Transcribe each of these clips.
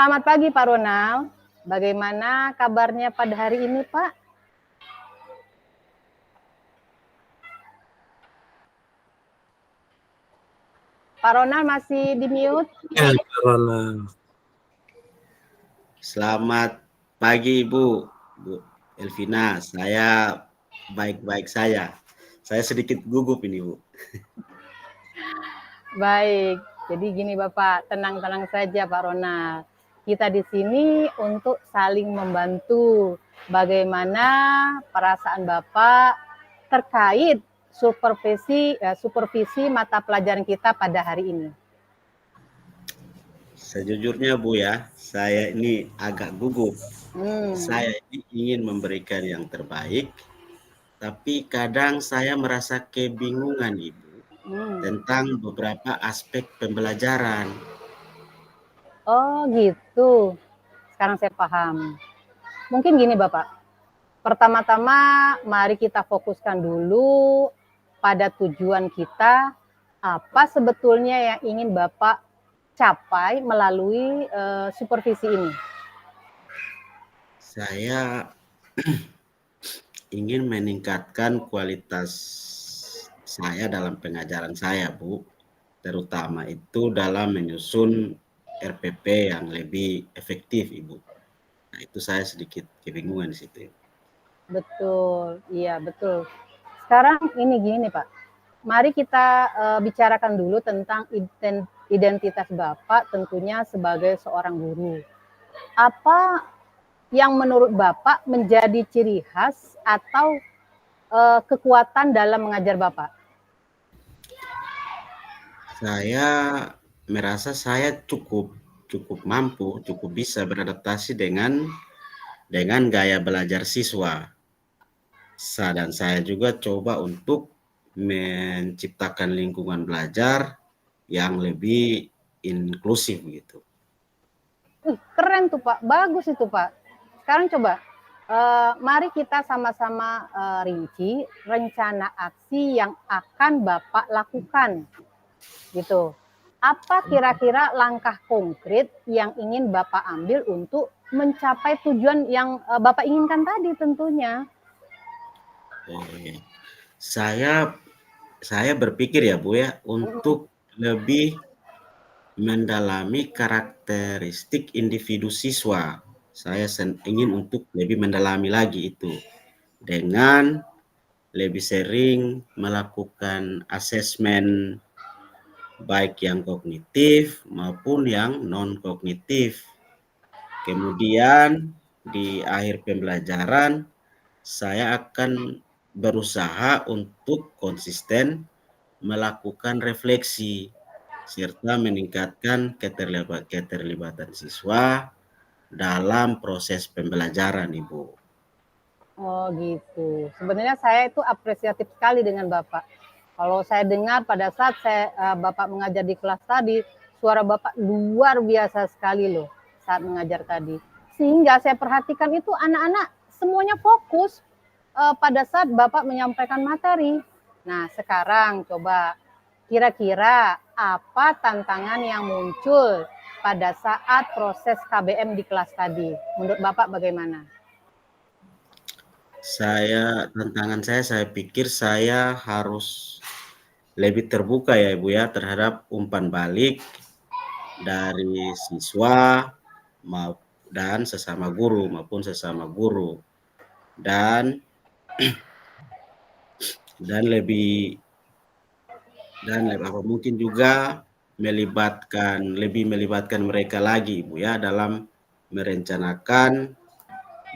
Selamat pagi Pak Ronald. Bagaimana kabarnya pada hari ini Pak? Pak Ronald masih di mute? Ya, Ronald. Selamat pagi Bu Elvina. Saya baik-baik saya. Saya sedikit gugup ini Bu. Baik. Jadi gini Bapak, tenang-tenang saja Pak Ronald. Kita di sini untuk saling membantu bagaimana perasaan Bapak terkait supervisi mata pelajaran kita pada hari ini. Sejujurnya Bu ya, saya ini agak gugup. Saya ini ingin memberikan yang terbaik, tapi kadang saya merasa kebingungan Ibu tentang beberapa aspek pembelajaran. Oh gitu. Sekarang saya paham. Mungkin gini Bapak, pertama-tama mari kita fokuskan dulu pada tujuan kita, apa sebetulnya yang ingin Bapak capai melalui supervisi ini. Saya ingin meningkatkan kualitas saya dalam pengajaran saya, Bu. Terutama itu dalam menyusun RPP yang lebih efektif, Ibu. Nah, itu saya sedikit kebingungan di situ. Betul, iya betul. Sekarang ini gini Pak, mari kita bicarakan dulu tentang identitas Bapak tentunya sebagai seorang guru. Apa yang menurut Bapak menjadi ciri khas atau kekuatan dalam mengajar Bapak? Saya merasa saya cukup mampu, cukup bisa beradaptasi dengan gaya belajar siswa. Dan saya juga coba untuk menciptakan lingkungan belajar yang lebih inklusif gitu. Keren tuh Pak, bagus itu Pak. Sekarang coba, mari kita sama-sama rinci rencana aksi yang akan Bapak lakukan, gitu. Apa kira-kira langkah konkret yang ingin Bapak ambil untuk mencapai tujuan yang Bapak inginkan tadi tentunya? Oh ya, saya berpikir ya Bu ya, untuk lebih mendalami karakteristik individu siswa. Saya ingin untuk lebih mendalami lagi itu dengan lebih sering melakukan asesmen baik yang kognitif maupun yang non kognitif. Kemudian di akhir pembelajaran saya akan berusaha untuk konsisten melakukan refleksi serta meningkatkan keterlibatan siswa dalam proses pembelajaran, Ibu. Oh gitu. Sebenarnya saya itu apresiatif sekali dengan Bapak. Kalau saya dengar pada saat Bapak mengajar di kelas tadi, suara Bapak luar biasa sekali loh saat mengajar tadi. Sehingga saya perhatikan itu anak-anak semuanya fokus pada saat Bapak menyampaikan materi. Nah sekarang coba kira-kira apa tantangan yang muncul pada saat proses KBM di kelas tadi? Menurut Bapak bagaimana? Tantangan saya pikir saya harus lebih terbuka ya Ibu ya terhadap umpan balik dari siswa dan sesama guru maupun sesama guru dan lebih mungkin juga lebih melibatkan mereka lagi Bu ya dalam merencanakan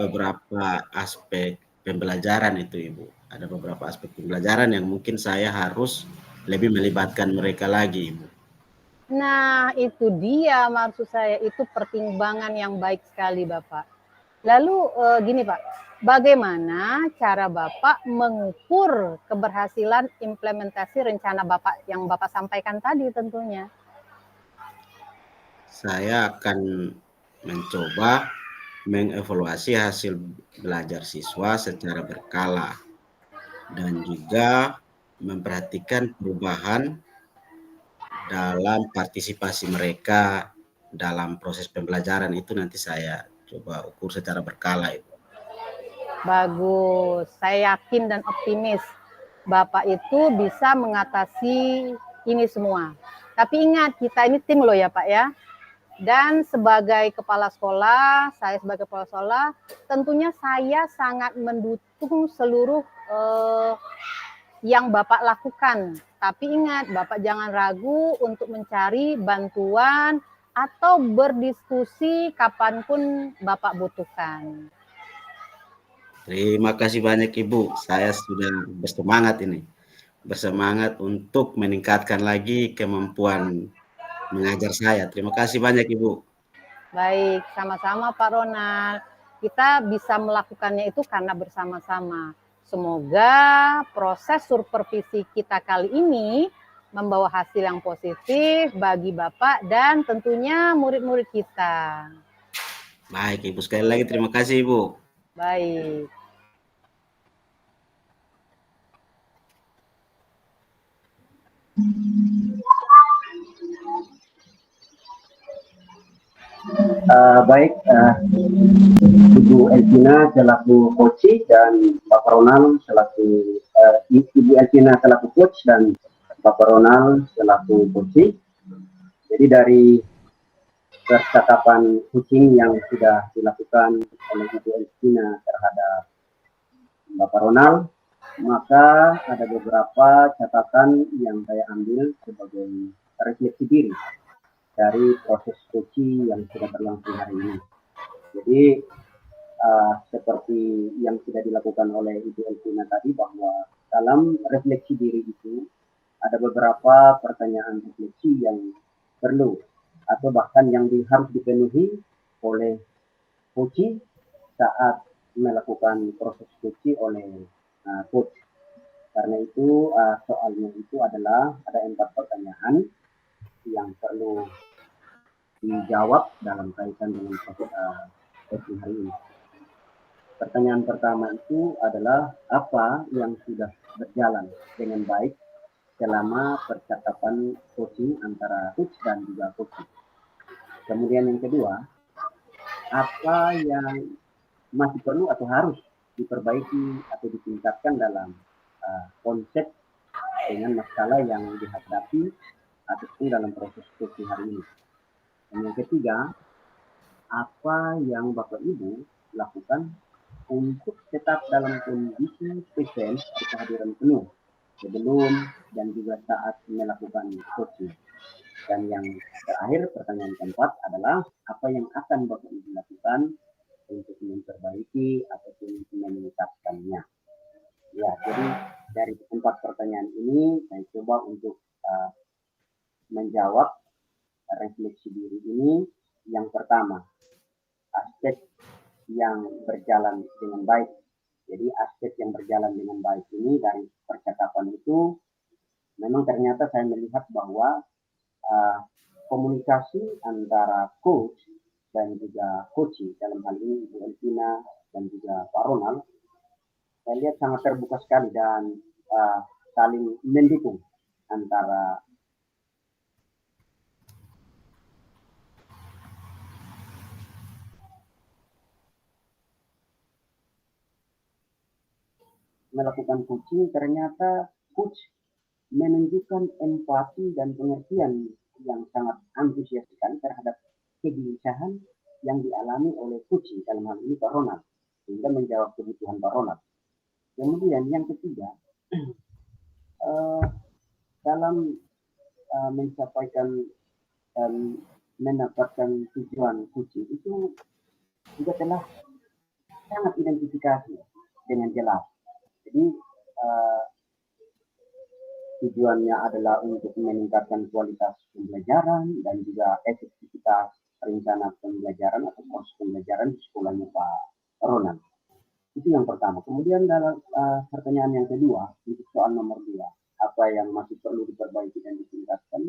beberapa aspek pembelajaran itu Ibu. Ada beberapa aspek pembelajaran yang mungkin saya harus lebih melibatkan mereka lagi Ibu. Nah, itu dia maksud saya, itu pertimbangan yang baik sekali Bapak. Lalu gini Pak, bagaimana cara Bapak mengukur keberhasilan implementasi rencana Bapak yang Bapak sampaikan tadi tentunya? Saya akan mencoba mengevaluasi hasil belajar siswa secara berkala dan juga memperhatikan perubahan dalam partisipasi mereka dalam proses pembelajaran itu nanti saya coba ukur secara berkala Ibu. Bagus, saya yakin dan optimis Bapak itu bisa mengatasi ini semua. Tapi ingat, kita ini tim loh ya Pak ya. Dan sebagai kepala sekolah, saya sebagai kepala sekolah, tentunya saya sangat mendukung seluruh yang Bapak lakukan. Tapi ingat, Bapak jangan ragu untuk mencari bantuan atau berdiskusi kapanpun Bapak butuhkan. Terima kasih banyak Ibu, saya sudah bersemangat ini. Bersemangat untuk meningkatkan lagi kemampuan mengajar saya. Terima kasih banyak Ibu. Baik, sama-sama Pak Ronald. Kita bisa melakukannya itu karena bersama-sama. Semoga proses supervisi kita kali ini membawa hasil yang positif bagi Bapak dan tentunya murid-murid kita. Baik Ibu, sekali lagi terima kasih Ibu. Baik. Ibu Elvina selaku coach dan Bapak Ronald selaku Ibu Elvina selaku coach dan Bapak Ronald selaku coach. Jadi dari percakapan coaching yang sudah dilakukan oleh Ibu Elvina terhadap Bapak Ronald, maka ada beberapa catatan yang saya ambil sebagai refleksi diri dari proses coaching yang sudah berlangsung hari ini. Jadi seperti yang sudah dilakukan oleh Ibu Elvina tadi, bahwa dalam refleksi diri itu ada beberapa pertanyaan refleksi yang perlu atau bahkan yang harus dipenuhi oleh coach saat melakukan proses coach oleh coach. Karena itu soalnya itu adalah ada 4 pertanyaan yang perlu dijawab dalam kaitan dengan proses coaching hari ini. Pertanyaan pertama itu adalah apa yang sudah berjalan dengan baik selama percakapan coaching antara coach dan juga coach. Kemudian yang kedua, apa yang masih perlu atau harus diperbaiki atau ditingkatkan dalam konsep dengan masalah yang dihadapi ataupun dalam proses coaching hari ini. Dan yang ketiga, apa yang Bapak Ibu lakukan untuk tetap dalam kondisi presence atau kehadiran penuh sebelum dan juga saat melakukan coaching. Dan yang terakhir, pertanyaan keempat adalah apa yang akan Bapak Ibu lakukan untuk memperbaiki ataupun meningkatkannya. Ya, jadi dari 4 pertanyaan ini saya coba untuk menjawab refleksi diri ini. Yang pertama, aspek yang berjalan dengan baik. Jadi aspek yang berjalan dengan baik ini dari percakapan itu memang ternyata saya melihat bahwa komunikasi antara coach dan juga coach dalam hal ini Ibu Elvina dan juga Pak Ronald, saya lihat sangat terbuka sekali dan saling mendukung antara melakukan coaching. Ternyata coach menunjukkan empati dan pengertian yang sangat antusias sekali terhadap kegelisahan yang dialami oleh coach dalam hal ini Pak Ronald, sehingga menjawab kebutuhan Pak Ronald. Kemudian yang ketiga, dalam mencapai dan mendapatkan tujuan coaching itu juga telah sangat identifikasi dengan jelas. Jadi tujuannya adalah untuk meningkatkan kualitas pembelajaran dan juga efektivitas rencana pembelajaran atau proses pembelajaran di sekolahnya Pak Ronald. Itu yang pertama. Kemudian dalam pertanyaan yang kedua, untuk soal nomor 2, apa yang masih perlu diperbaiki dan ditingkatkan?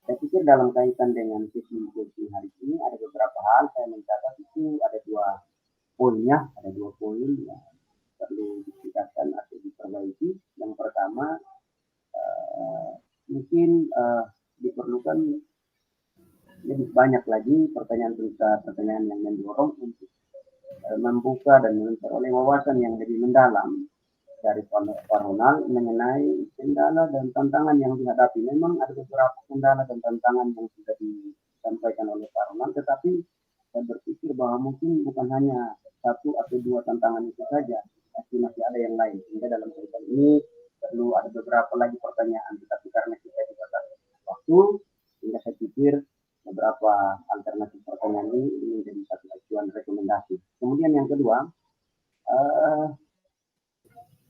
Saya pikir dalam kaitan dengan sesi coaching hari ini ada beberapa hal saya mencatat itu ada 2 poinnya, ada 2 poin yang perlu ditingkatkan atau diperbaiki. Yang pertama, mungkin diperlukan lebih banyak lagi pertanyaan yang mendorong untuk membuka dan memperoleh wawasan yang lebih mendalam dari Pak Ronald mengenai kendala dan tantangan yang dihadapi. Memang ada beberapa kendala dan tantangan yang sudah disampaikan oleh Pak Ronald, tetapi saya berpikir bahwa mungkin bukan hanya satu atau dua tantangan itu saja, masih ada yang lain. Sehingga dalam cerita ini perlu ada beberapa lagi pertanyaan, tetapi karena kita dibatasi waktu, sehingga saya pikir beberapa alternatif pertanyaan ini menjadi satu acuan rekomendasi. Kemudian yang kedua,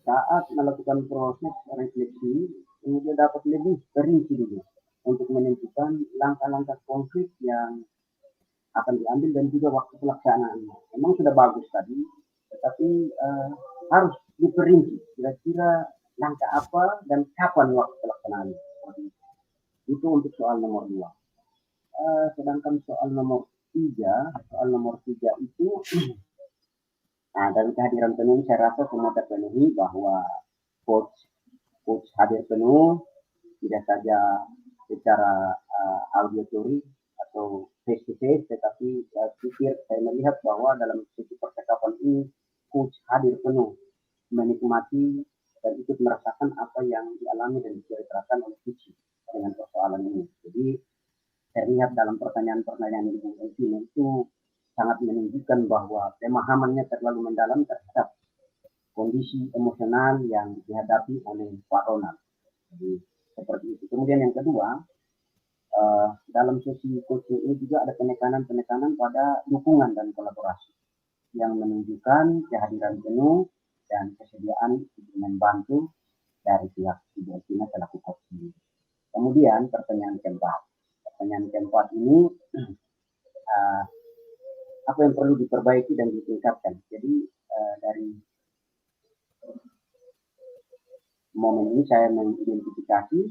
saat melakukan proses refleksi, kemudian dapat lebih rinci dulu untuk menentukan langkah-langkah konkret yang akan diambil dan juga waktu pelaksanaannya. Memang sudah bagus tadi, tetapi harus diperinci kira-kira langkah apa dan kapan waktu pelaksanaannya. Itu untuk soal nomor 2. Sedangkan soal nomor 3 itu nah, dari kehadiran penuh saya rasa semua terpenuhi bahwa coach hadir penuh, tidak saja secara auditory atau face to face, tetapi saya melihat bahwa dalam sesi percakapan ini coach hadir penuh, menikmati dan ikut merasakan apa yang dialami dan diceritakan oleh coach dengan persoalan ini. Jadi terlihat dalam pertanyaan-pertanyaan ini itu sangat menunjukkan bahwa pemahamannya terlalu mendalam terhadap kondisi emosional yang dihadapi oleh Pak Ronald. Jadi seperti itu. Kemudian yang kedua, dalam sesi coaching ini juga ada penekanan pada dukungan dan kolaborasi yang menunjukkan kehadiran penuh dan kesediaan untuk membantu dari pihak Ibu Elvina selaku coach ini. Kemudian pertanyaan keempat ini apa yang perlu diperbaiki dan ditingkatkan. Jadi dari momen ini saya mengidentifikasi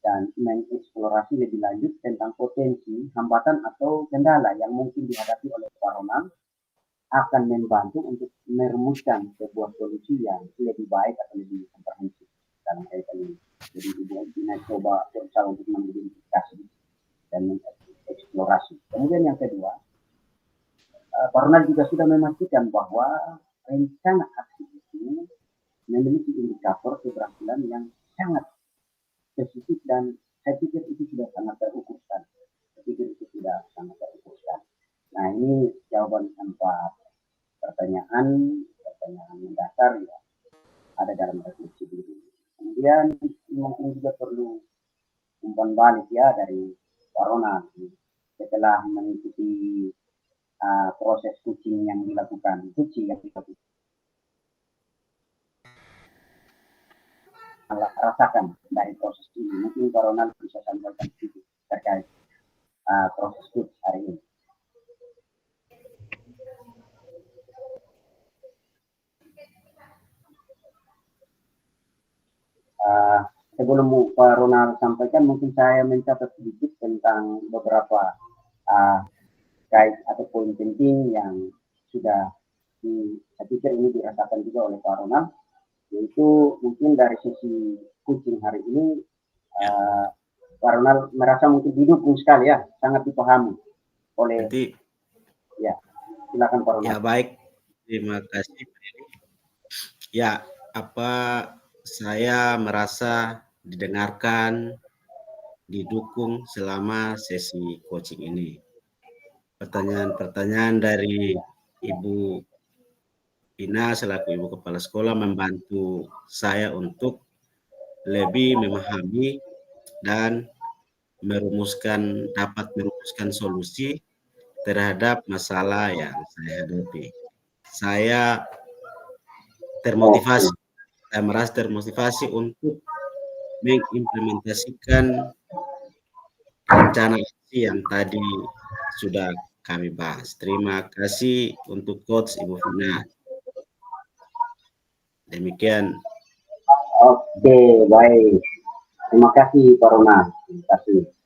dan mengeksplorasi lebih lanjut tentang potensi, hambatan atau kendala yang mungkin dihadapi oleh Pak Ronald akan membantu untuk merumuskan sebuah solusi yang lebih baik atau lebih komprehensif dalam kaitan ini. Jadi Ibu Elvina coba berusaha untuk mengidentifikasi dan mengeksplorasi. Kemudian yang kedua, Pak Ronald juga sudah memastikan bahwa rencana aksi itu memiliki indikator keberhasilan yang sangat spesifik dan saya pikir itu sudah sangat terukur sekali. Nah, ini jawaban 4 pertanyaan mendasar ya ada dalam refleksi diri. Kemudian mungkin juga perlu umpan balik ya dari Pak Ronald setelah mengikuti proses coaching yang dilakukan, rasakan dari proses ini. Mungkin Pak Ronald bisa sampaikan sedikit terkait proses coach hari ini. Sebelum Pak Ronald sampaikan, mungkin saya mencatat sedikit tentang beberapa guide atau poin penting yang sudah saya pikir ini dirasakan juga oleh Pak Ronald, yaitu mungkin dari sisi coaching hari ini Pak Ronald merasa mungkin didukung sekali ya, sangat dipahami oleh ya, silakan Pak Ronald. Ya baik, terima kasih. Ya, saya merasa didengarkan, didukung selama sesi coaching ini. Pertanyaan-pertanyaan dari Ibu Ina selaku Ibu Kepala Sekolah membantu saya untuk lebih memahami dan dapat merumuskan solusi terhadap masalah yang saya hadapi. Saya merasa termotivasi untuk mengimplementasikan rencana aksi yang tadi sudah kami bahas. Terima kasih untuk Coach Ibu Vina. Demikian. Oke, baik. Terima kasih Pak Ronald. Terima kasih.